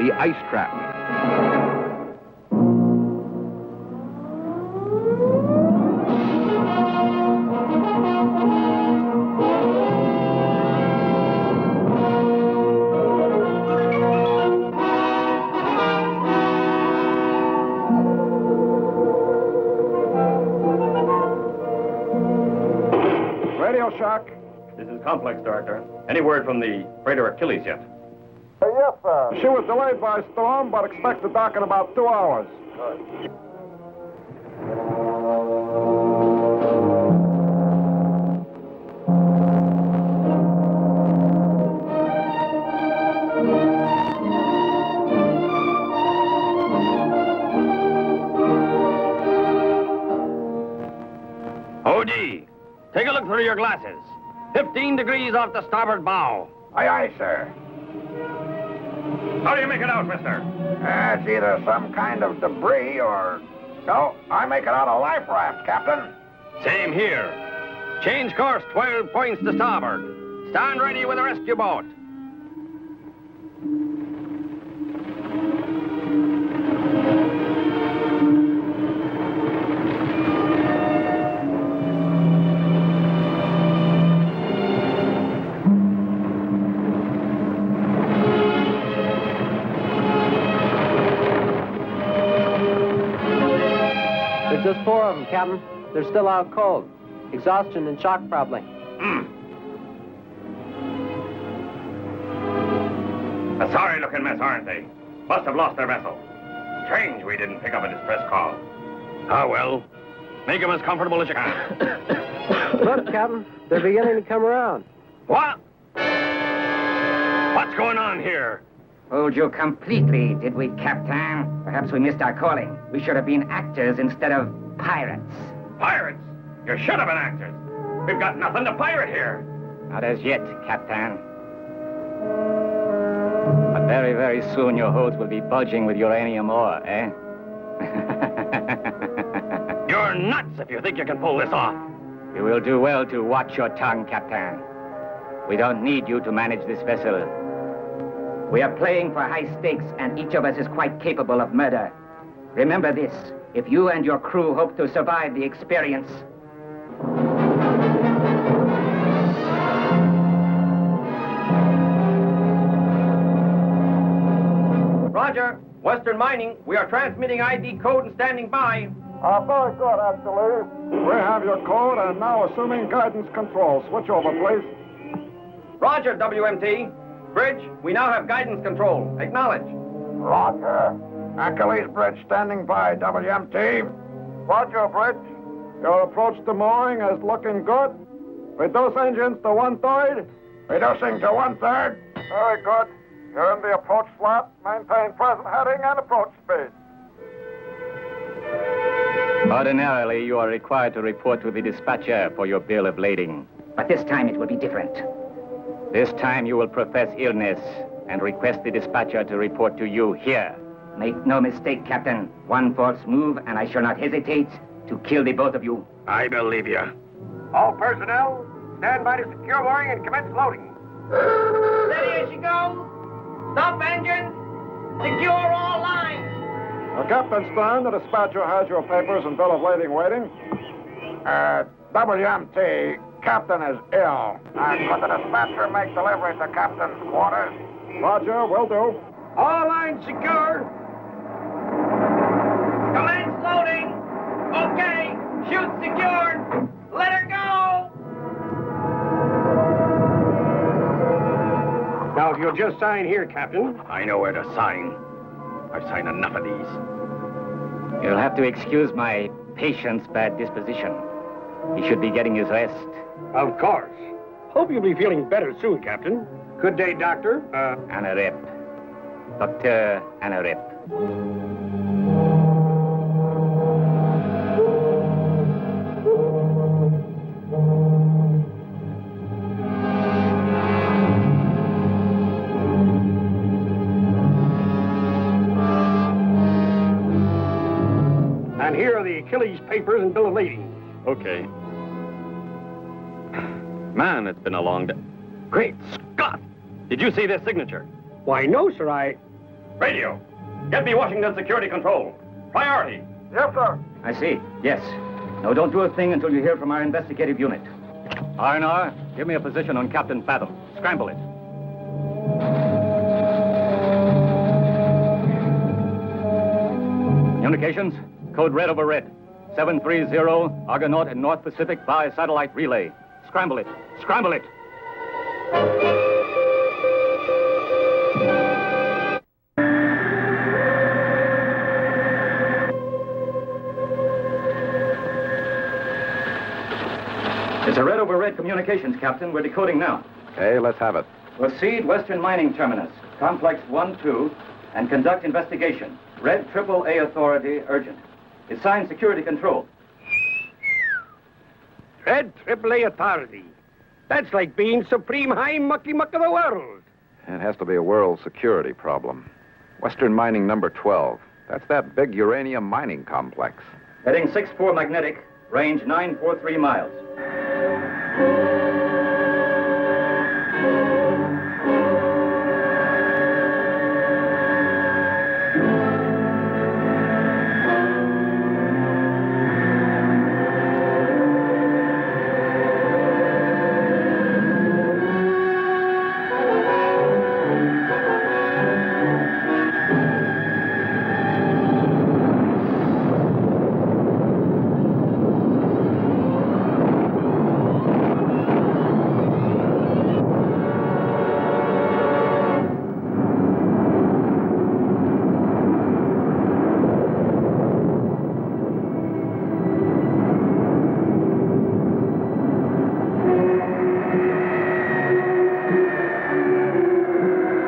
the ice trap. Radio Shock. This is Complex, Director. Any word from the freighter Achilles yet? Yes, sir. She was delayed by storm, but expect to dock in about 2 hours. Good. OD, take a look through your glasses. 15 degrees off the starboard bow. Aye, aye, sir. How do you make it out, mister? It's either some kind of debris or... No, I make it out a life raft, Captain. Same here. Change course 12 points to starboard. Stand ready with a rescue boat. There's just 4 of them, Captain. They're still out cold. Exhaustion and shock, probably. A sorry-looking mess, aren't they? Must have lost their vessel. Strange we didn't pick up a distress call. Ah, well. Make them as comfortable as you can. Look, Captain, they're beginning to come around. What? What's going on here? Fooled you completely, did we, Captain? Perhaps we missed our calling. We should have been actors instead of pirates. Pirates? You should have been actors. We've got nothing to pirate here. Not as yet, Captain. But very, very soon your holds will be bulging with uranium ore, eh? You're nuts if you think you can pull this off. You will do well to watch your tongue, Captain. We don't need you to manage this vessel. We are playing for high stakes, and each of us is quite capable of murder. Remember this, if you and your crew hope to survive the experience. Roger. Western Mining, we are transmitting ID code and standing by. Very good, actually. We have your code, and now assuming guidance control. Switch over, please. Roger, WMT. Bridge, we now have guidance control. Acknowledge. Roger. Achilles Bridge standing by, WMT. Roger, Bridge. Your approach to mooring is looking good. Reduce engines to 1/3. Reducing to 1/3. Very good. You're in the approach slot. Maintain present heading and approach speed. Ordinarily, you are required to report to the dispatcher for your bill of lading. But this time it will be different. This time you will profess illness and request the dispatcher to report to you here. Make no mistake, Captain. One false move, and I shall not hesitate to kill the both of you. I believe you. All personnel, stand by to secure mooring and commence loading. Steady as you go. Stop engines. Secure all lines. Captain Stern, the dispatcher has your papers and bill of lading waiting. WMT, Captain is ill. Could the dispatcher make delivery to Captain's quarters? Roger, will do. All lines secure. Commence loading. Okay. Chute secured. Let her go. Now, if you'll just sign here, Captain. I know where to sign. I've signed enough of these. You'll have to excuse my patient's bad disposition. He should be getting his rest. Of course. Hope you'll be feeling better soon, Captain. Good day, Doctor. Anarep. Dr. Anarep. And here are the Achilles papers and bill of lading. Okay. Man, it's been a long day. Great Scott! Did you see this signature? Why, no, sir, Radio. Get me Washington Security Control. Priority. Yes, sir. I see. Yes. Now, don't do a thing until you hear from our investigative unit. R&R, give me a position on Captain Fathom. Scramble it. Communications, code red over red. 730, Argonaut and North Pacific by satellite relay. Scramble it. Scramble it. It's a red over red communications, Captain. We're decoding now. Okay, let's have it. Proceed Western Mining Terminus, Complex 1-2, and conduct investigation. Red AAA Authority, urgent. It's signed Security Control. Red AAA Authority. That's like being supreme high mucky-muck of the world. It has to be a world security problem. Western Mining number 12. That's that big uranium mining complex. Heading 6-4 magnetic, range 943 miles.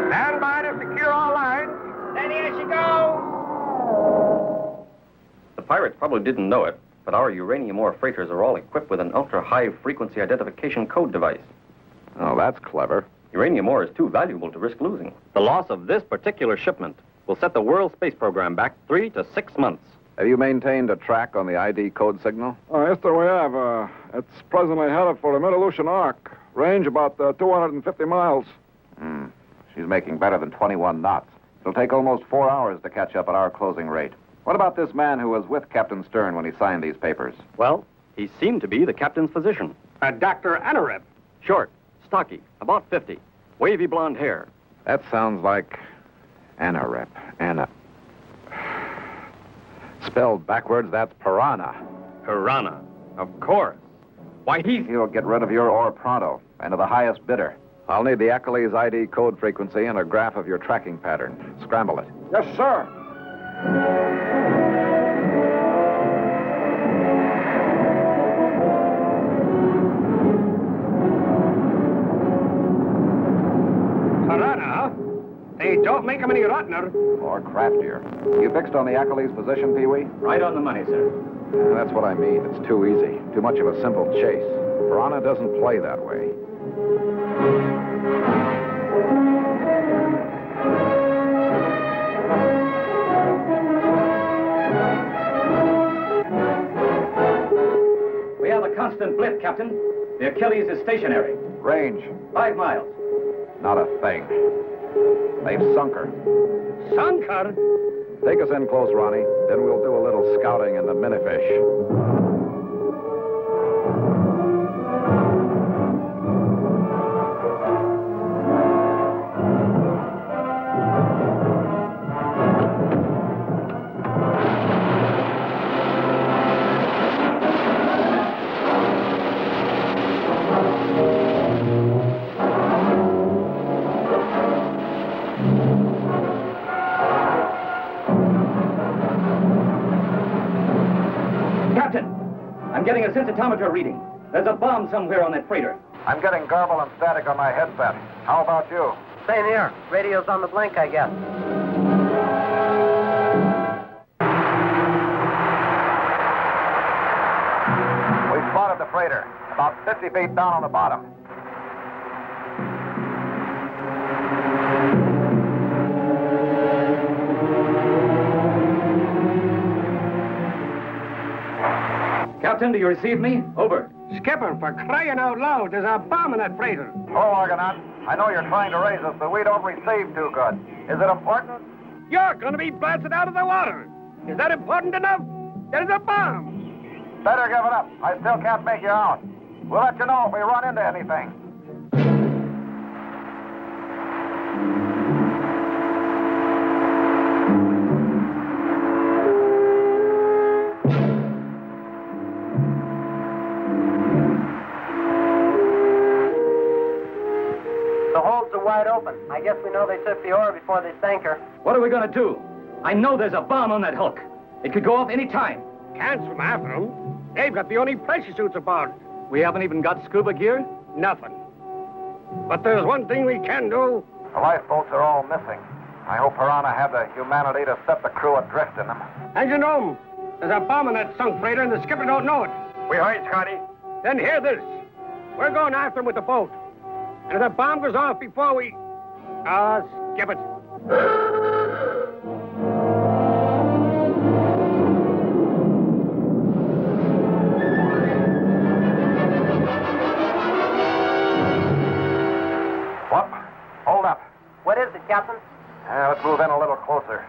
Stand by to secure all lines. Then here she goes. The pirates probably didn't know it, but our uranium ore freighters are all equipped with an ultra-high frequency identification code device. Oh, that's clever. Uranium ore is too valuable to risk losing. The loss of this particular shipment will set the world space program back 3 to 6 months. Have you maintained a track on the ID code signal? Yes, sir, we have. It's presently headed for the Mid-Aleutian Arc. Range about 250 miles. She's making better than 21 knots. It'll take almost 4 hours to catch up at our closing rate. What about this man who was with Captain Stern when he signed these papers? Well, he seemed to be the captain's physician. Dr. Anarep. Short, stocky, about 50, wavy blonde hair. That sounds like Anarep. Spelled backwards, that's piranha. Piranha, of course. Why, He'll get rid of your ore pronto, and to the highest bidder. I'll need the Achilles ID code frequency and a graph of your tracking pattern. Scramble it. Yes, sir. Piranha, huh? They don't make 'em any rottener. Or craftier. You fixed on the Achilles position, Pee-wee? Right on the money, sir. That's what I mean. It's too easy. Too much of a simple chase. Piranha doesn't play that way. We have a constant blip, Captain. The Achilles is stationary. Range. 5 miles. Not a thing. They've sunk her. Sunk her. Take us in close, Ronnie. Then we'll do a little scouting in the Minifish. Captain, I'm getting a sensitometer reading. There's a bomb somewhere on that freighter. I'm getting garble and static on my headset. How about you? Same here. Radio's on the blink, I guess. We spotted the freighter. About 50 feet down on the bottom. Captain, do you receive me? Over. Skipper, for crying out loud, there's a bomb in that freighter. Oh, Argonaut. I know you're trying to raise us, but we don't receive too good. Is it important? You're going to be blasted out of the water. Is that important enough? There's a bomb. Better give it up. I still can't make you out. We'll let you know if we run into anything. The holds are wide open. I guess we know they took the ore before they sank her. What are we going to do? I know there's a bomb on that hook. It could go off any time. Can't swim after them. They've got the only pressure suits aboard. We haven't even got scuba gear? Nothing. But there's one thing we can do. The lifeboats are all missing. I hope Piranha had the humanity to set the crew adrift in them. Engine room. There's a bomb in that sunk freighter and the skipper don't know it. We heard, Scotty. Then hear this. We're going after him with the boat. And if the bomb goes off before we... skip it. What? Hold up. What is it, Captain? Let's move in a little closer.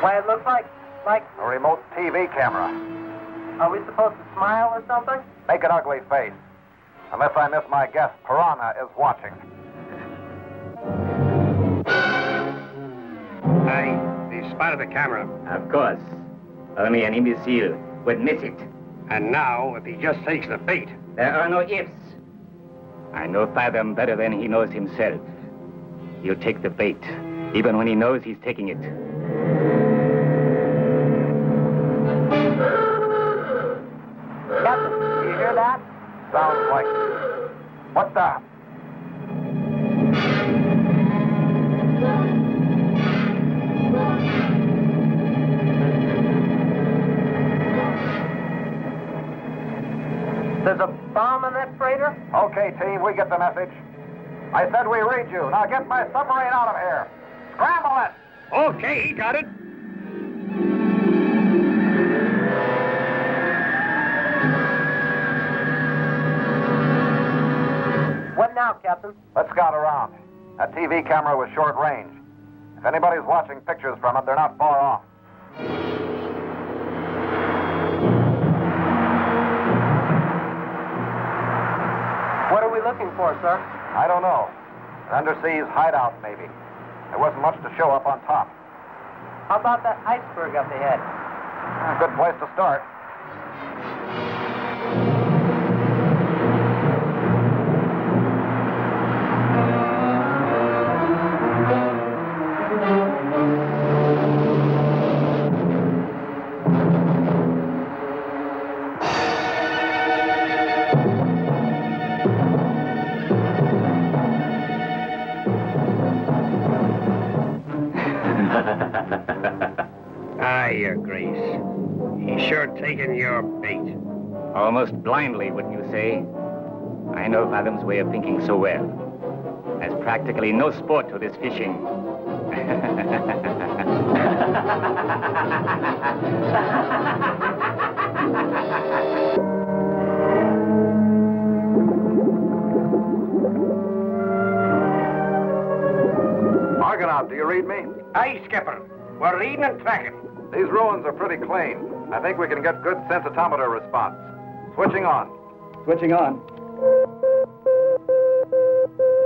Why, it looks like... A remote TV camera. Are we supposed to smile or something? Make an ugly face. Unless I miss my guess, Piranha is watching. Aye, they spotted the camera. Of course. Only an imbecile would miss it. And now, if he just takes the bait... There are no ifs. I know Fathom better than he knows himself. He'll take the bait, even when he knows he's taking it. Captain, do you hear that? Sounds like... What the... There's a bomb in that freighter? Okay, team, we get the message. I said we read you. Now get my submarine out of here. Scramble it! Okay, he got it. What now, Captain? Let's scout around. That TV camera was short range. If anybody's watching pictures from it, they're not far off. What are we looking for, sir? I don't know. An underseas hideout, maybe. There wasn't much to show up on top. How about that iceberg up ahead? A good place to start. Aye, Your Grace. He's sure taken your bait. Almost blindly, wouldn't you say? I know Fathom's way of thinking so well. There's practically no sport to this fishing. Argonaut, do you read me? Aye, Skipper. We're reading and tracking. These ruins are pretty clean. I think we can get good sensitometer response. Switching on. Switching on.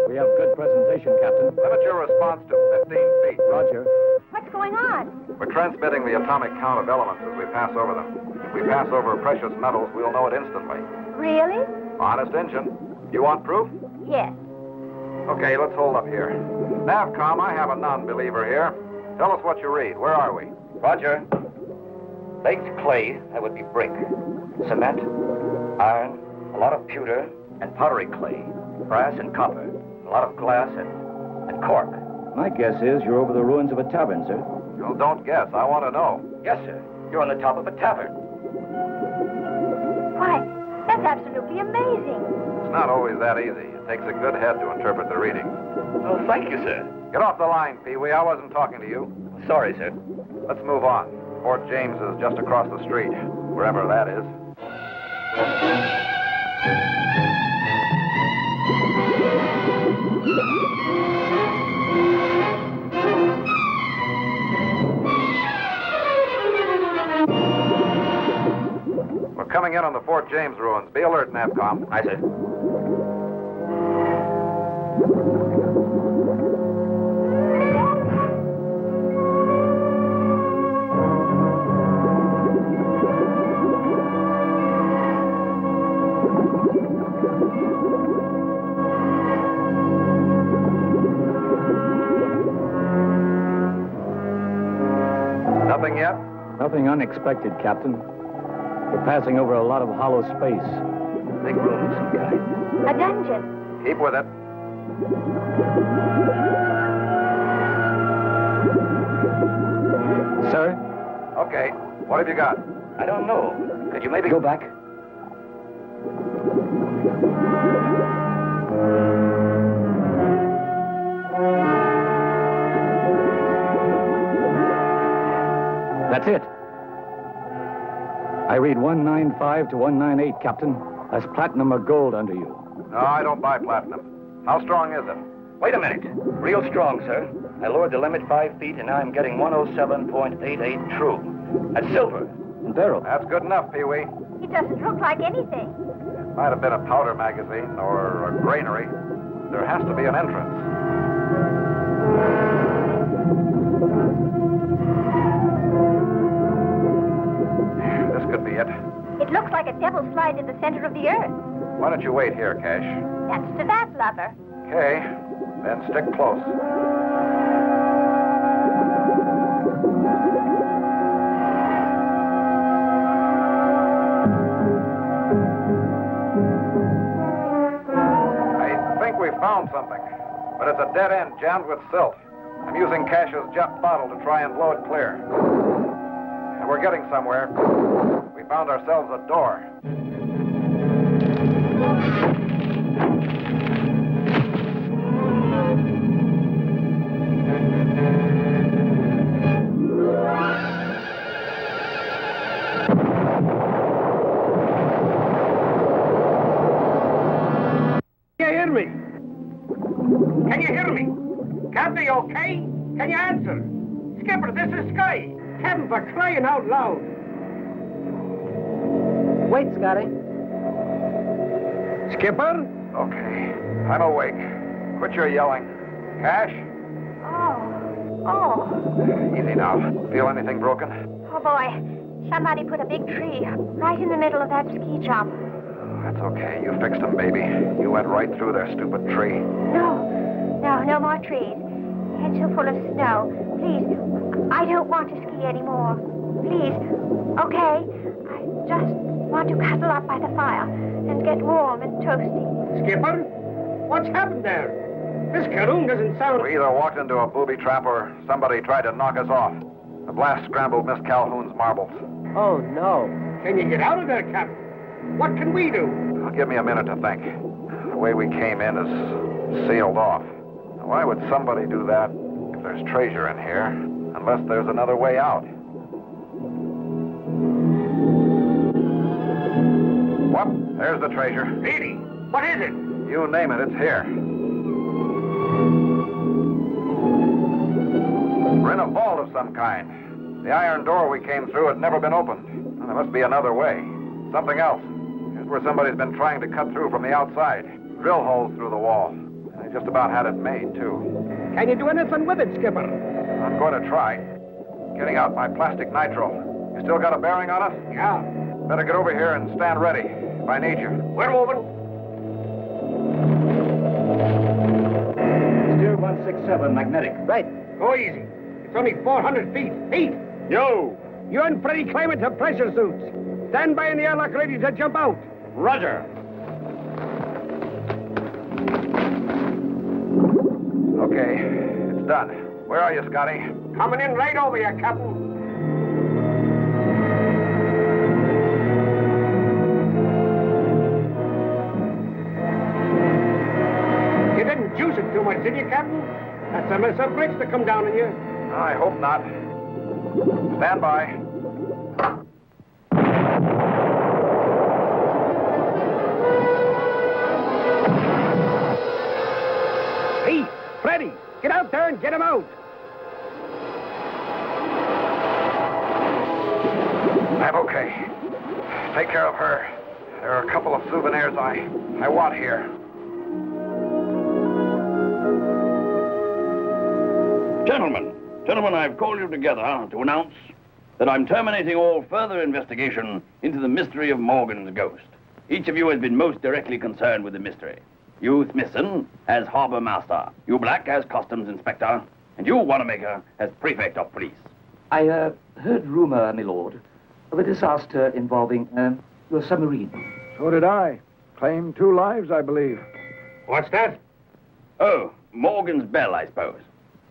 We have good presentation, Captain. Limit your response to 15 feet. Roger. What's going on? We're transmitting the atomic count of elements as we pass over them. If we pass over precious metals, we'll know it instantly. Really? Honest engine. You want proof? Yes. Okay, let's hold up here. Navcom, I have a non-believer here. Tell us what you read. Where are we? Roger. Baked clay, that would be brick. Cement, iron, a lot of pewter, and powdery clay. Brass and copper. A lot of glass and cork. My guess is you're over the ruins of a tavern, sir. Well, don't guess. I want to know. Yes, sir. You're on the top of a tavern. Why, that's absolutely amazing. It's not always that easy. It takes a good head to interpret the reading. Oh, thank you, sir. Get off the line, Pee-wee. I wasn't talking to you. Sorry, sir. Let's move on. Fort James is just across the street, wherever that is. going in on the Fort James ruins. Be alert, NAVCOM. Aye, sir. Nothing yet? Nothing unexpected, Captain. We're passing over a lot of hollow space. Big room of some kind. A dungeon. Keep with it. Sir? Okay. What have you got? I don't know. Could you maybe Go back. That's it. I read 195 to 198, Captain. That's platinum or gold under you. No, I don't buy platinum. How strong is it? Wait a minute. Real strong, sir. I lowered the limit 5 feet, and now I'm getting 107.88 true. That's silver. And beryl. That's good enough, Pee-wee. It doesn't look like anything. Might have been a powder magazine or a granary. There has to be an entrance. This could be it. It looks like a devil's slide in the center of the earth. Why don't you wait here, Cash? That's to that, lover. Okay, then stick close. I think we found something, but it's a dead end jammed with silt. I'm using Cash's jet bottle to try and blow it clear. And we're getting somewhere. We found ourselves a door. Can you hear me? Captain, you okay? Can you answer? Skipper, this is Sky. Heaven for crying out loud. Wait, Scotty. Skipper? Okay, I'm awake. Quit your yelling. Cash? Oh. Easy now. Feel anything broken? Oh, boy. Somebody put a big tree right in the middle of that ski jump. That's okay. You fixed them, baby. You went right through their stupid tree. No more trees. Heads so full of snow. Please, I don't want to ski anymore. Please, okay? I just want to cuddle up by the fire and get warm and toasty. Skipper? What's happened there? This canoe doesn't sound... We either walked into a booby trap or somebody tried to knock us off. The blast scrambled Miss Calhoun's marbles. Oh, no. Can you get out of there, Captain? What can we do? Well, give me a minute to think. The way we came in is sealed off. Why would somebody do that if there's treasure in here? Unless there's another way out. What? There's the treasure. Really? What is it? You name it, it's here. We're in a vault of some kind. The iron door we came through had never been opened. Well, there must be another way. Something else. Here's where somebody's been trying to cut through from the outside. Drill holes through the wall. They just about had it made, too. Can you do anything with it, Skipper? I'm going to try. Getting out my plastic nitro. You still got a bearing on us? Yeah. Better get over here and stand ready if I need you. We're moving. Steer 167, magnetic. Right. Go easy. It's only 400 feet. Feet! Yo! You and Freddie climb into pressure suits. Stand by in the airlock ready to jump out. Roger. Okay, it's done. Where are you, Scotty? Coming in right over you, Captain. You didn't juice it too much, did you, Captain? That's a mess of bricks to come down on you. I hope not. Stand by. Pete, Freddie, get out there and get him out. I'm okay. Take care of her. There are a couple of souvenirs I want here. Gentlemen, I've called you together to announce that I'm terminating all further investigation into the mystery of Morgan's ghost. Each of you has been most directly concerned with the mystery. You, Smithson, as harbor master. You, Black, as customs inspector. And you, Wanamaker, as prefect of police. I heard rumor, my lord, of a disaster involving your submarine. So did I. Claimed 2 lives, I believe. What's that? Oh, Morgan's bell, I suppose.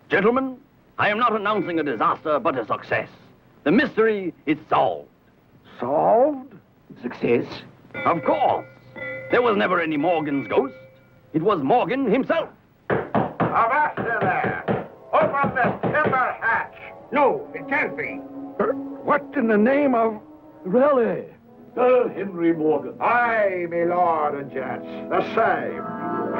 Gentlemen, I am not announcing a disaster, but a success. The mystery is solved. Solved? Success? Of course. There was never any Morgan's ghost. It was Morgan himself. Avast there! Open this timber hatch! No, it can't be. What in the name of... Really? Sir Henry Morgan. Aye, me lord and gents, the same.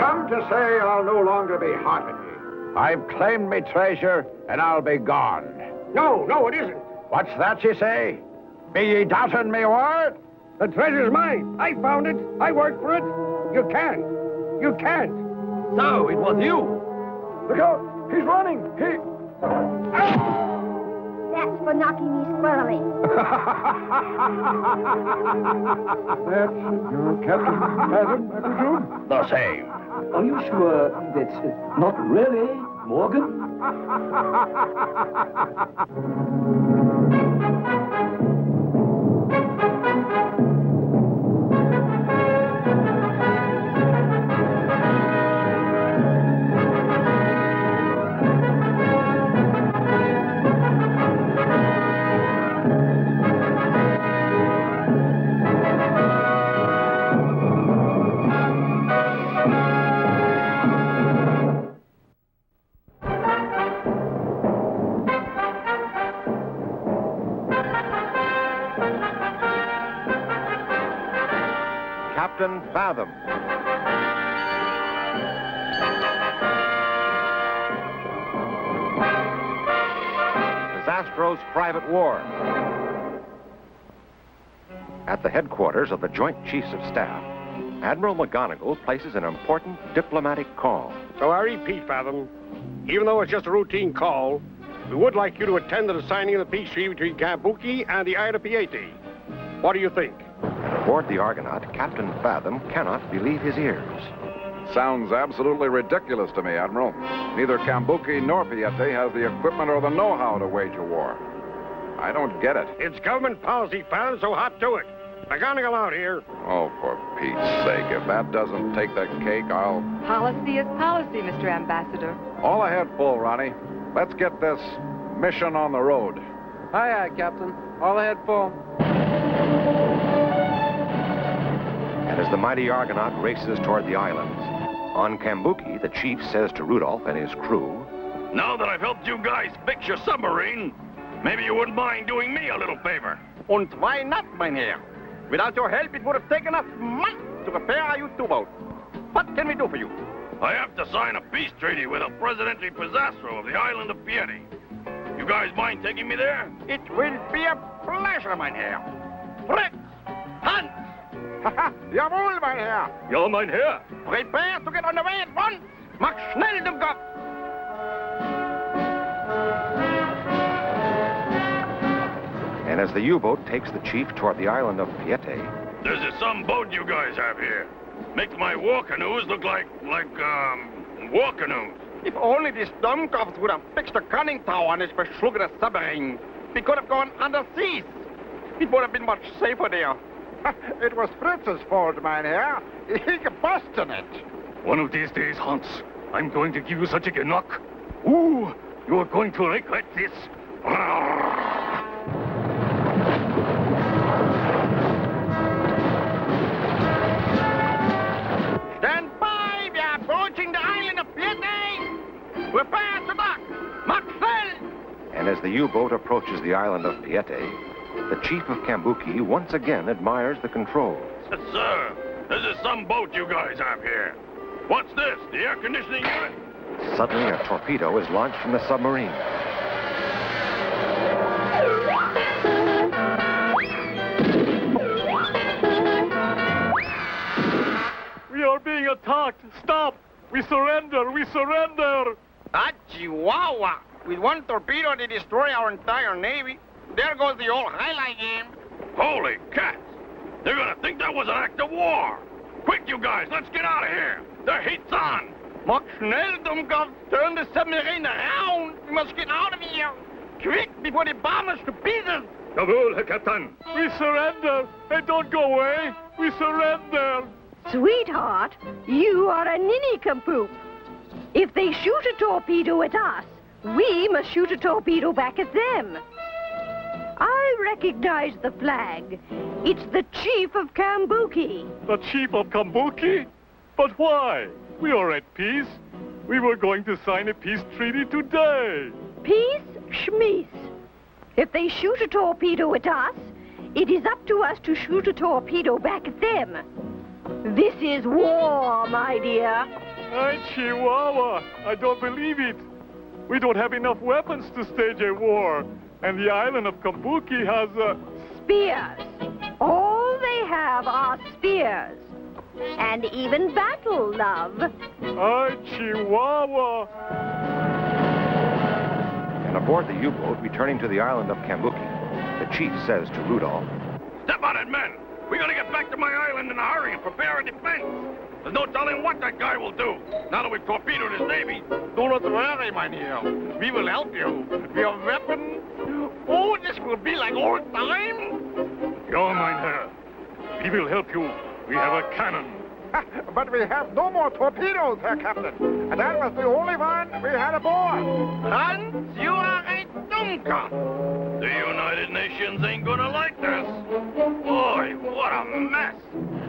Come to say I'll no longer be haunting ye. I've claimed me treasure, and I'll be gone. No, it isn't. What's that you say? Be ye doubting me word? The treasure's mine. I found it. I worked for it. You can't. You can't. So, it was you. Look out! He's running! That's for knocking me squirrely. That's your Captain Fathom, I presume? The same. Are you sure that's not really Morgan? Captain Fathom. Disastro's Private War. At the headquarters of the Joint Chiefs of Staff, Admiral McGonigal places an important diplomatic call. So I repeat, Fathom, even though it's just a routine call, we would like you to attend to the signing of the peace treaty between Cambuki and the Isle of Piete. What do you think? Aboard the Argonaut, Captain Fathom cannot believe his ears. Sounds absolutely ridiculous to me, Admiral. Neither Cambuki nor Piete has the equipment or the know-how to wage a war. I don't get it. It's government policy, Fathom, so hot to it. McGonigal out here. Oh, for Pete's sake, if that doesn't take the cake, I'll... Policy is policy, Mr. Ambassador. All ahead full, Ronnie. Let's get this mission on the road. Aye, aye, Captain. All ahead full. And as the mighty Argonaut races toward the islands, on Cambuki, the chief says to Rudolph and his crew, Now that I've helped you guys fix your submarine, maybe you wouldn't mind doing me a little favor. And why not, Mynheer? Without your help, it would have taken us months to repair our U-boat. What can we do for you? I have to sign a peace treaty with a Presidente Pizarro of the island of Piete. You guys mind taking me there? It will be a pleasure, Mynheer. Fritz! Hans! Jawohl, Mynheer! Ja, Mynheer. Prepare to get on the way at once! Mach schnell dem Kopf! and as the U-boat takes the chief toward the island of Piete, There's some boat you guys have here. Makes my war canoes look like war canoes. If only the Stormcops would have fixed a conning tower on this beschlugene submarine, we could have gone underseas. It would have been much safer there. It was Fritz's fault, Mynheer. He busted it. One of these days, Hans, I'm going to give you such a knock. Ooh, you're going to regret this. Stand by! We are approaching the island of Piete! Prepare to dock! Mach schnell! and as the U-boat approaches the island of Piete, the chief of Cambuki once again admires the controls. Sir, this is some boat you guys have here. What's this, the air conditioning unit? Suddenly, a torpedo is launched from the submarine. attacked. Stop! We surrender! We surrender! Ah, Chihuahua! With one torpedo they destroy our entire Navy. There goes the old highlight game. Holy cats! They're gonna think that was an act of war! Quick, you guys, let's get out of here! The heat's on! Mach schnell, Dummkopf! Turn the submarine around! We must get out of here! Quick, before they bomb us to pieces! Jawohl, Herr Captain! We surrender! Hey, don't go away! We surrender! Sweetheart, you are a ninny-campoop. If they shoot a torpedo at us, we must shoot a torpedo back at them. I recognize the flag. It's the Chief of Cambuki. The Chief of Cambuki? But why? We are at peace. We were going to sign a peace treaty today. Peace, schmeece. If they shoot a torpedo at us, it is up to us to shoot a torpedo back at them. This is war, my dear. Ay, Chihuahua, I don't believe it. We don't have enough weapons to stage a war. And the island of Cambuki has, spears. All they have are spears. And even battle, love. Ay, Chihuahua. And aboard the U-boat returning to the island of Cambuki, the chief says to Rudolph, Step on it, men! We gotta get back to my island in a hurry and prepare a defense. There's no telling what that guy will do, now that we've torpedoed his navy. Do not worry, mynheer. We will help you. We have weapons. Oh, this will be like old times. Ja, mein Herr. We will help you. We have a cannon. But we have no more torpedoes, Herr Captain. And that was the only one we had aboard. Hans, you are a Dummkopf. The United Nations ain't gonna like this. Boy, what a mess.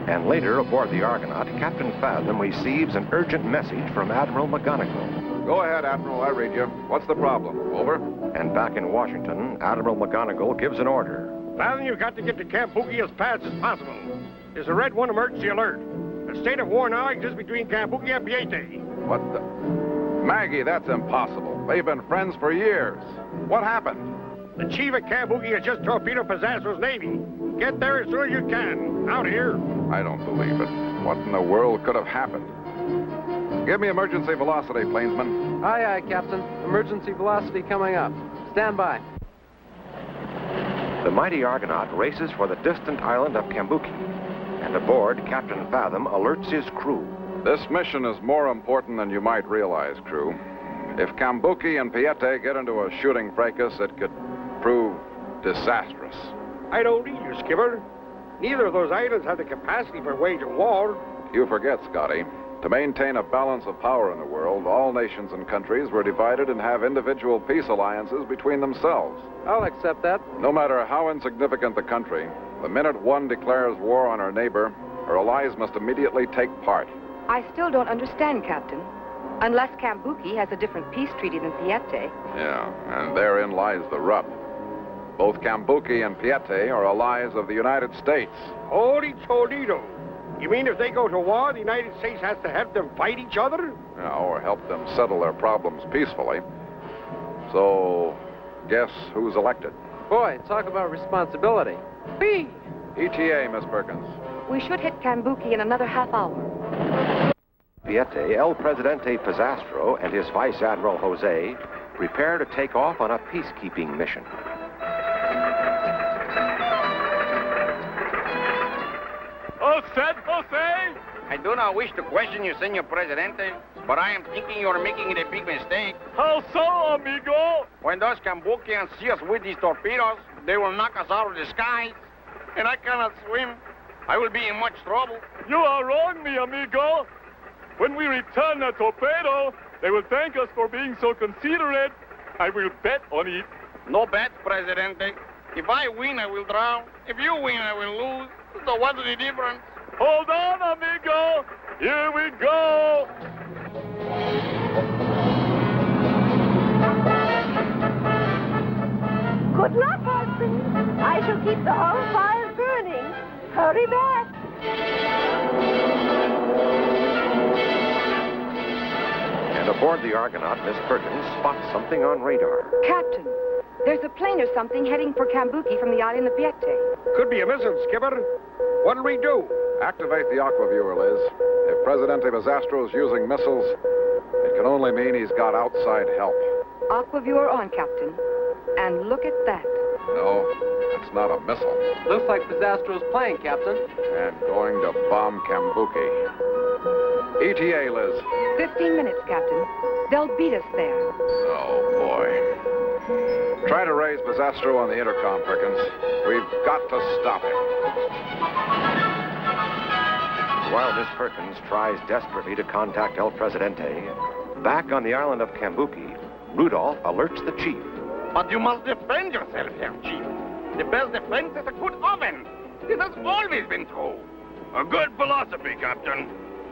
And later, aboard the Argonaut, Captain Fathom receives an urgent message from Admiral McGonagall. Go ahead, Admiral. I read you. What's the problem? Over. And back in Washington, Admiral McGonagall gives an order. Fathom, you've got to get to Cambuki as fast as possible. There's a Red 1 emergency alert. A state of war now exists between Cambuki and Piete. What the... Maggie, that's impossible. They've been friends for years. What happened? The chief of Cambuki has just torpedoed Pizzasso's navy. Get there as soon as you can. Out here. I don't believe it. What in the world could have happened? Give me emergency velocity, plainsman. Aye, aye, Captain. Emergency velocity coming up. Stand by. The mighty Argonaut races for the distant island of Cambuki, and aboard, Captain Fathom alerts his crew. This mission is more important than you might realize, crew. If Cambuki and Piete get into a shooting fracas, it could prove disastrous. I don't either, Skipper. Neither of those islands have the capacity for waging war. You forget, Scotty. To maintain a balance of power in the world, all nations and countries were divided and have individual peace alliances between themselves. I'll accept that. No matter how insignificant the country, the minute one declares war on her neighbor, her allies must immediately take part. I still don't understand, Captain. Unless Cambuki has a different peace treaty than Piete. Yeah, and therein lies the rub. Both Cambuki and Piete are allies of the United States. Holy Toledo! You mean if they go to war, the United States has to help them fight each other? Yeah, or help them settle their problems peacefully. So, guess who's elected? Boy, talk about responsibility. Whee! ETA, Miss Perkins. We should hit Cambuki in another half hour. Piete, El Presidente Pizzastro, and his Vice Admiral Jose prepare to take off on a peacekeeping mission. Jose! I do not wish to question you, Senor Presidente, but I am thinking you are making a big mistake. How so, amigo? When those Cambukians see us with these torpedoes, they will knock us out of the skies. And I cannot swim. I will be in much trouble. You are wrong, mi amigo. When we return the torpedo, they will thank us for being so considerate. I will bet on it. No bets, Presidente. If I win, I will drown. If you win, I will lose. So what's the difference? Hold on, amigo. Here we go. Good luck, husband. I shall keep the whole fire burning. Hurry back. And aboard the Argonaut, Miss Perkins spots something on radar. Captain, there's a plane or something heading for Cambuki from the island of Piete. Could be a missile, Skipper. What'll we do? Activate the aquaviewer, Liz. If Presidente Bazastro's using missiles, it can only mean he's got outside help. Aquaviewer on, Captain. And look at that. No, it's not a missile. Looks like Bazastro's plane, Captain. And going to bomb Kambuki. ETA, Liz. 15 minutes, Captain. They'll beat us there. Oh, boy. Try to raise Bazastro on the intercom, Perkins. We've got to stop him. While Miss Perkins tries desperately to contact El Presidente, back on the island of Kambuki, Rudolph alerts the chief. But you must defend yourself, Herr Chief. The best defense is a good oven. This has always been true. A good philosophy, Captain,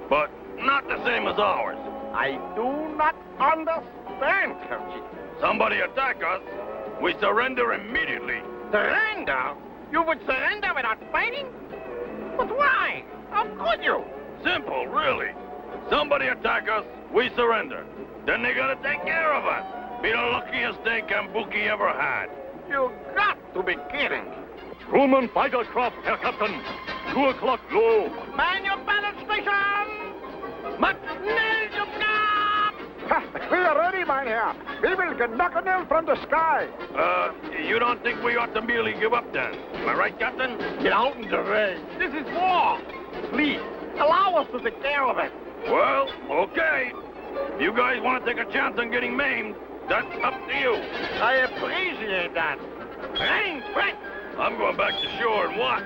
but not the same as ours. I do not understand, Herr Chief. Somebody attack us, we surrender immediately. Surrender? You would surrender without fighting? But why? How could you? Simple, really. Somebody attack us, we surrender. Then they gotta take care of us. Be the luckiest day Kambuki ever had. You got to be kidding. Truman fighter craft, Herr Captain. 2 o'clock low. Man your battle station! McNeil, you We are ready, Mynheer. We will get Knuckle from the sky. You don't think we ought to merely give up then? Am I right, Captain? Get out in the rain. This is war. Please, allow us to take care of it. Well, okay. If you guys want to take a chance on getting maimed, that's up to you. I appreciate that. Rain, quick! I'm going back to shore and watch.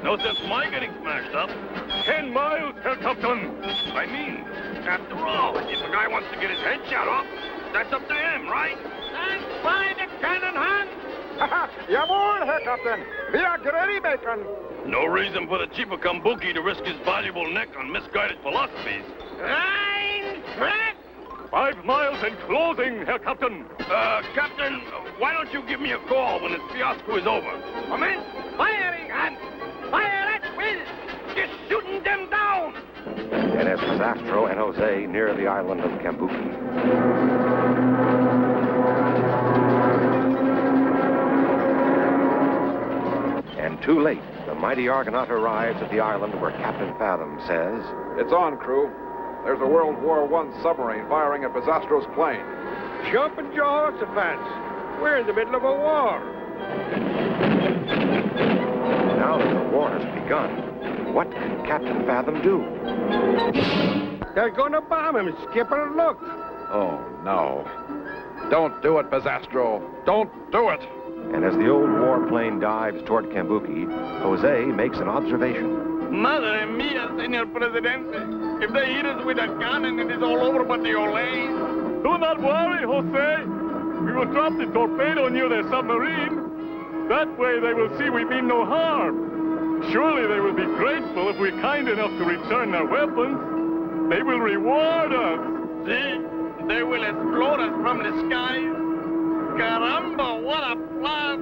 No sense in my getting smashed up. 10 miles, Herr Captain. I mean, after all, if a guy wants to get his head shot off, that's up to him, right? And by the cannon hand! Jawohl, Herr Captain. We are ready, Bacon. No reason for the Chief of Kambuki to risk his valuable neck on misguided philosophies. Rain, quick! 5 miles and closing, Herr Captain. Captain, why don't you give me a call when this fiasco is over? Moment! Firing hand! Fire at will! Just shooting them down! And as Bazastro and Jose near the island of Kambuki. And too late, the mighty Argonaut arrives at the island where Captain Fathom says, It's on, crew. There's a World War I submarine firing at Bazastro's plane. Jumping Jehoshaphat. We're in the middle of a war. Now that the war has begun, what can Captain Fathom do? They're going to bomb him, Skipper. Look. Oh, no. Don't do it, Bazastro. Don't do it. And as the old warplane dives toward Kambuki, Jose makes an observation. Madre mia, Senor Presidente. If they hit us with a cannon, it is all over but the Olay. Do not worry, Jose. We will drop the torpedo near their submarine. That way they will see we mean no harm. Surely they will be grateful if we're kind enough to return their weapons. They will reward us. See? They will explode us from the skies. Caramba, what a plan!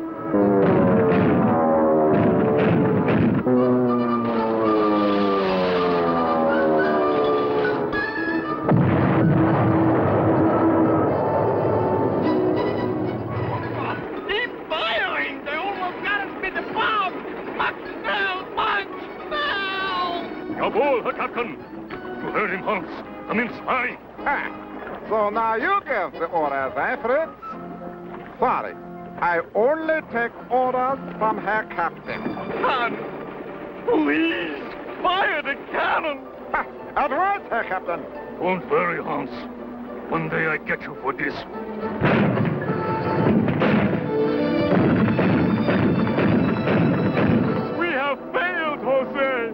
Keep firing! They almost got us with the bomb! Much now! Jawohl, Herr Captain. You heard him, Hans. Come in, spy. So now you give the orders, eh, Fritz? Sorry, I only take orders from Herr Captain. Hans, please, fire the cannon! At once, Herr Captain. Don't worry, Hans. One day I get you for this. We have failed, Jose.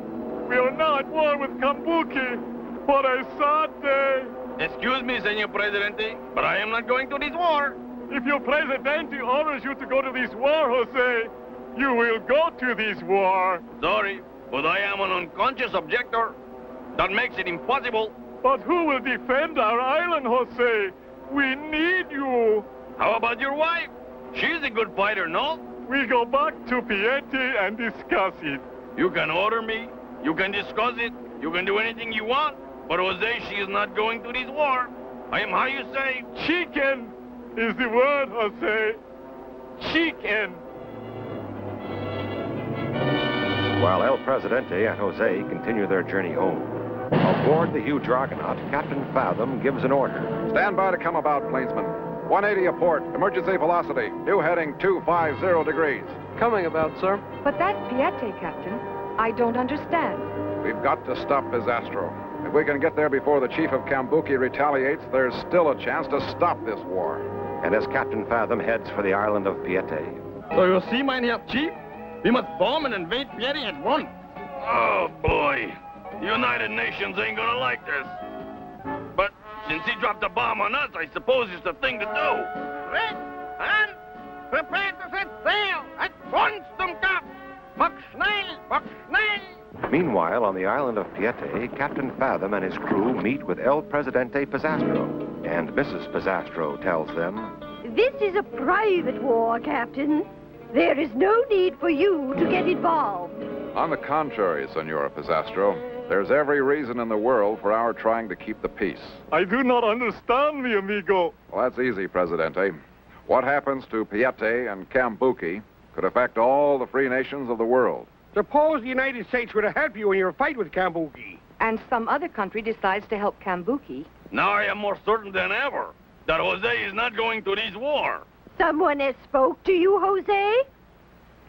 We are now at war with Kambuki. What a sad day. Excuse me, Senor Presidente, but I am not going to this war. If your Presidente orders you to go to this war, Jose, you will go to this war. Sorry, but I am an unconscious objector. That makes it impossible. But who will defend our island, Jose? We need you. How about your wife? She's a good fighter, no? We'll go back to Pieti and discuss it. You can order me. You can discuss it. You can do anything you want. But Jose, she is not going to this war. I am, how you say? Chicken is the word, Jose. Chicken. While El Presidente and Jose continue their journey home, aboard the huge Argonaut, Captain Fathom gives an order. Stand by to come about, plainsman. 180 a port, emergency velocity, new heading 250 degrees. Coming about, sir. But that's Piete, Captain. I don't understand. We've got to stop Pisastro. If we can get there before the chief of Cambuki retaliates, there's still a chance to stop this war. And as Captain Fathom heads for the island of Piete, So you see, my dear chief, we must bomb and invade Piete at once. Oh, boy. The United Nations ain't gonna like this. But since he dropped a bomb on us, I suppose it's the thing to do. Red, and prepare to set sail at once, Dumkap. Mach schnell, mach schnell. meanwhile, on the island of Piete, Captain Fathom and his crew meet with El Presidente Pisastro. And Mrs. Pisastro tells them, This is a private war, Captain. There is no need for you to get involved. On the contrary, Senora Pisastro, there's every reason in the world for our trying to keep the peace. I do not understand, mi amigo. Well, that's easy, Presidente. What happens to Piete and Cambuki could affect all the free nations of the world. Suppose the United States were to help you in your fight with Cambuki. And some other country decides to help Cambuki. Now I am more certain than ever that Jose is not going to this war. Someone has spoke to you, Jose?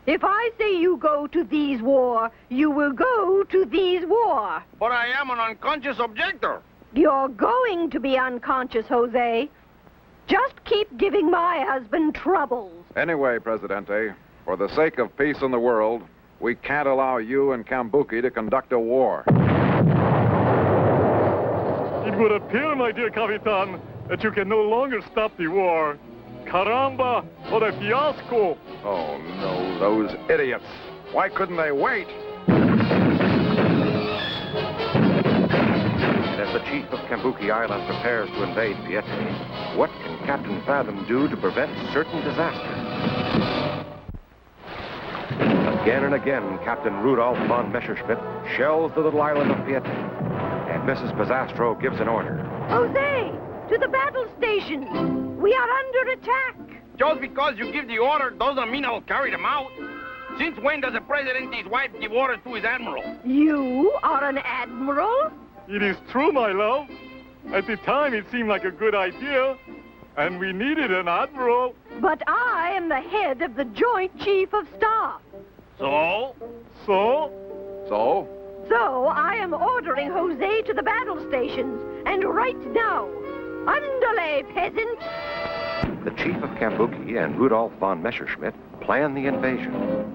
If I say you go to these war, you will go to these war. But I am an unconscious objector. You're going to be unconscious, Jose. Just keep giving my husband troubles. Anyway, Presidente, for the sake of peace in the world, we can't allow you and Cambuki to conduct a war. It would appear, my dear Capitan, that you can no longer stop the war. Caramba, what a fiasco! Oh, no, those idiots. Why couldn't they wait? and as the chief of Cambuki Island prepares to invade Piete, what can Captain Fathom do to prevent certain disasters? Again and again, Captain Rudolph von Messerschmitt shells the little island of Piete, and Mrs. Pisastro gives an order. Jose, to the battle station. We are under attack. Just because you give the order doesn't mean I'll carry them out. Since when does the Presidente's wife give orders to his admiral? You are an admiral? It is true, my love. At the time, it seemed like a good idea, and we needed an admiral. But I am the head of the Joint Chief of Staff. So? So? So? So I am ordering Jose to the battle stations, and right now. Underlay, peasant! The chief of Cambuki and Rudolph von Messerschmitt plan the invasion.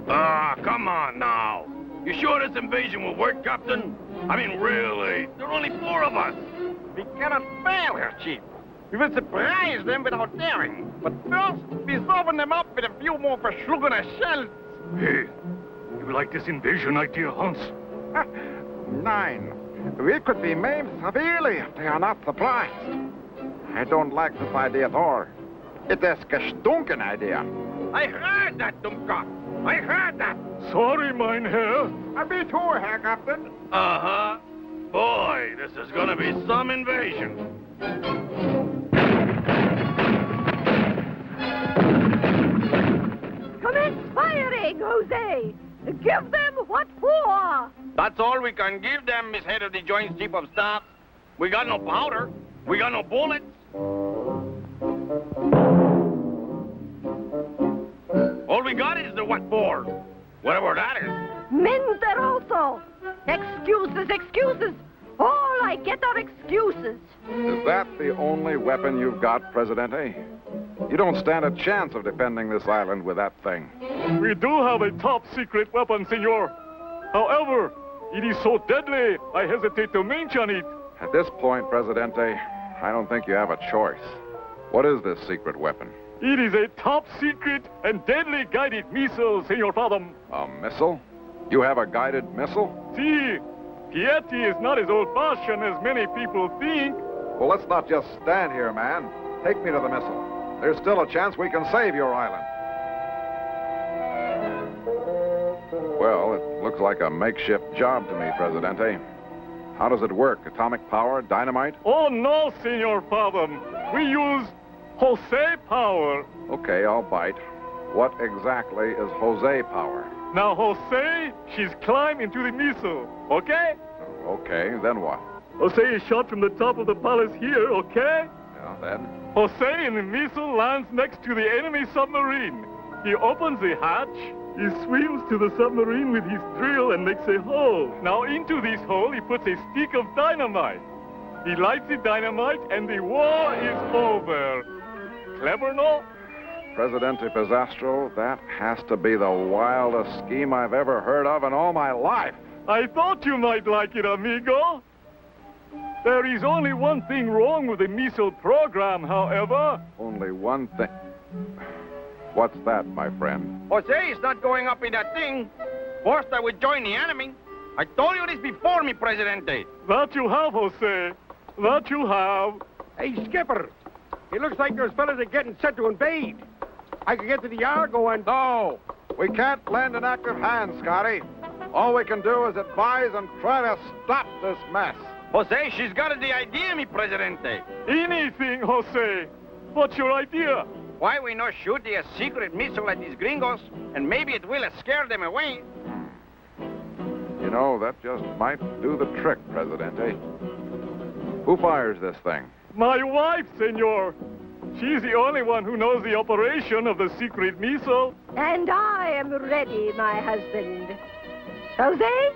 Ah, come on now. You sure this invasion will work, Captain? I mean, really? There are only 4 of us. We cannot fail, Herr Chief. We will surprise them without daring. But first, we soften them up with a few more verschlungene shells. Hey, you like this invasion idea, Hans? 9. We could be maimed severely if they are not surprised. I don't like this idea at all. It is a gestunken idea. I heard that, Dumkopf. I heard that. Sorry, mein Herr. Me too, Herr Captain. Uh-huh. Boy, this is gonna be some invasion. Commence firing, Jose! Give them what for! That's all we can give them, Miss Head of the Joint Chief of Staff. We got no powder. We got no bullets. All we got is the what for. Whatever that is. Mentiroso! Excuses, excuses! All I get are excuses. Is that the only weapon you've got, Presidente? You don't stand a chance of defending this island with that thing. We do have a top-secret weapon, senor. However, it is so deadly, I hesitate to mention it. At this point, Presidente, I don't think you have a choice. What is this secret weapon? It is a top-secret and deadly guided missile, Senor Fathom. A missile? You have a guided missile? See, Piete is not as old-fashioned as many people think. Well, let's not just stand here, man. Take me to the missile. There's still a chance we can save your island. Well, it looks like a makeshift job to me, Presidente. How does it work? Atomic power? Dynamite? Oh, no, Senor Fathom. We use Jose power. Okay, I'll bite. What exactly is Jose power? Now, Jose, she's climbed into the missile, okay? Okay, then what? Jose is shot from the top of the palace here, okay? Yeah, then? Jose in the missile lands next to the enemy submarine. He opens the hatch, he swims to the submarine with his drill and makes a hole. Now into this hole he puts a stick of dynamite. He lights the dynamite and the war is over. Clever, no? Presidente Pizzastro, that has to be the wildest scheme I've ever heard of in all my life. I thought you might like it, amigo. There is only one thing wrong with the missile program, however. Only one thing. What's that, my friend? Jose is not going up in that thing. First, I would join the enemy. I told you this before, mi Presidente. That you have, Jose. That you have. Hey, Skipper. It looks like those fellas are getting set to invade. I could get to the Argo and... No! We can't lend an active hand, Scotty. All we can do is advise and try to stop this mess. Jose, she's got the idea, mi Presidente. Anything, Jose. What's your idea? Why we not shoot a secret missile at these gringos, and maybe it will scare them away. You know, that just might do the trick, Presidente. Who fires this thing? My wife, senor. She's the only one who knows the operation of the secret missile. And I am ready, my husband. Jose,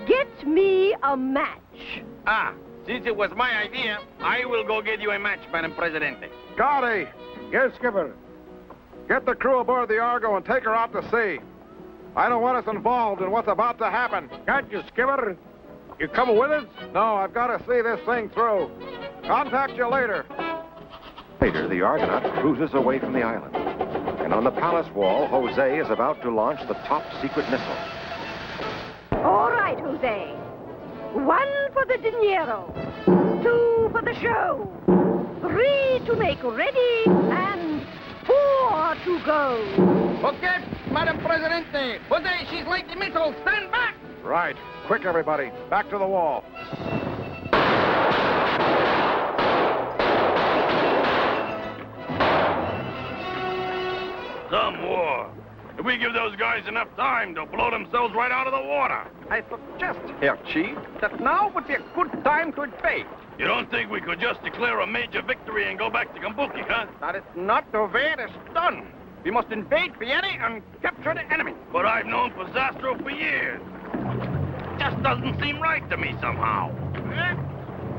get me a match. Ah, since it was my idea, I will go get you a match, Madam Presidente. Scotty! Yes, Skipper. Get the crew aboard the Argo and take her out to sea. I don't want us involved in what's about to happen. Got you, Skipper. You coming with us? No, I've got to see this thing through. Contact you later. Later, the Argonaut cruises away from the island. And on the palace wall, Jose is about to launch the top secret missile. All right, Jose. 1 for the dinero. 2 for the show. 3 to make ready, and 4 to go. Okay, Madam Presidente. Jose, she's like the missile. Stand back. Right. Quick, everybody. Back to the wall. Some war. If we give those guys enough time, they'll blow themselves right out of the water. I suggest, Herr Chief, that now would be a good time to invade. You don't think we could just declare a major victory and go back to Kambuki, huh? That is not the way it is done. We must invade Vienna and capture the enemy. But I've known Pizzastro for years. Just doesn't seem right to me somehow.